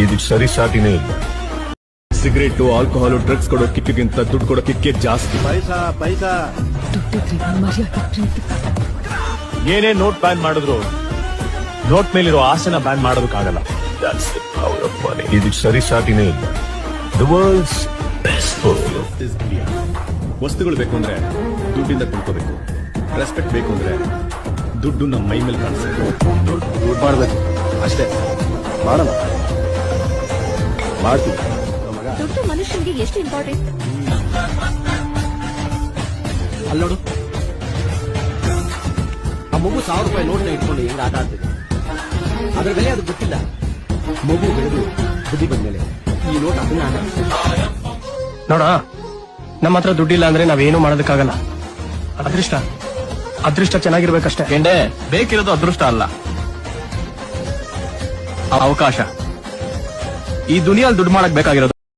ಇದು ಸರಿ ಸಾಟಿನೇ ಇಲ್ಲ. ಸಿಗರೇಟು, ಆಲ್ಕೋಹಾಲ್, ಡ್ರಗ್ಸ್ ಕೊಡೋ ಕಿಕ್ಕಿಗಿಂತ ದುಡ್ಡು ಕೊಡೋ ಕಿಕ್ಕೇ ಜಾಸ್ತಿ. ಪೈಸಾ ಏನೇ ನೋಟ್ ಬ್ಯಾನ್ ಮಾಡಿದ್ರು ನೋಟ್ ಮೇಲಿರೋ ಆಸೆನ ಬ್ಯಾನ್ ಮಾಡೋದಕ್ಕಾಗಲ್ಲ. ಇದು ಸರಿ ಸಾಟಿನೇ ಇಲ್ಲ. ದ ವರ್ಲ್ಡ್ಸ್ ಬೆಸ್ಟ್ ವಸ್ತುಗಳು ಬೇಕು ಅಂದ್ರೆ ದುಡ್ಡಿಂದ ಕೊಂಡ್ಕೋಬೇಕು. ರೆಸ್ಪೆಕ್ಟ್ ಬೇಕು ಅಂದ್ರೆ ದುಡ್ಡು ನಮ್ಮ ಮೈ ಮೇಲೆ ಕಾಣಿಸ್ಬೇಕು. ದುಡ್ಡು ಮಾಡ್ಬೇಕು ಅಷ್ಟೇ. ಮಾಡಲ್ಲ, ಮಾಡ್ತೀವಿ. ದುಡ್ಡು ಮನುಷ್ಯನಿಗೆ ಎಷ್ಟು ಇಂಪಾರ್ಟೆಂಟ್. ಅಲ್ಲಿ ನೋಡು, ಆ ಮಗು 1000 ರೂಪಾಯಿ ನೋಟ್ನ ಇಟ್ಕೊಂಡು ಹೆಂಗ್ ಆಟ ಆಡ್ತಿದೆ. ಅದ್ರ ಬೆಲೆ ಅದು ಗೊತ್ತಿಲ್ಲ. ಮಗು ಬೆಳೆದು ಬುದ್ಧಿ ಬಂದ್ಮೇಲೆ ಈ ನೋಟ್ ಅದನ್ನ ಆಟ. ನೋಡ, ನಮ್ಮ ಹತ್ರ ದುಡ್ಡಿಲ್ಲ ಅಂದ್ರೆ ನಾವೇನು ಮಾಡೋದಕ್ಕಾಗಲ್ಲ. ಅದೃಷ್ಟ ಚೆನ್ನಾಗಿರ್ಬೇಕಷ್ಟೇ. ಗೆಂಡೆ, ಬೇಕಿರೋದು ಅದೃಷ್ಟ ಅಲ್ಲ, ಅವಕಾಶ. ಈ ದುನಿಯಲ್ಲಿ ದುಡ್ಡು ಮಾಡಕ್ ಬೇಕಾಗಿರೋದು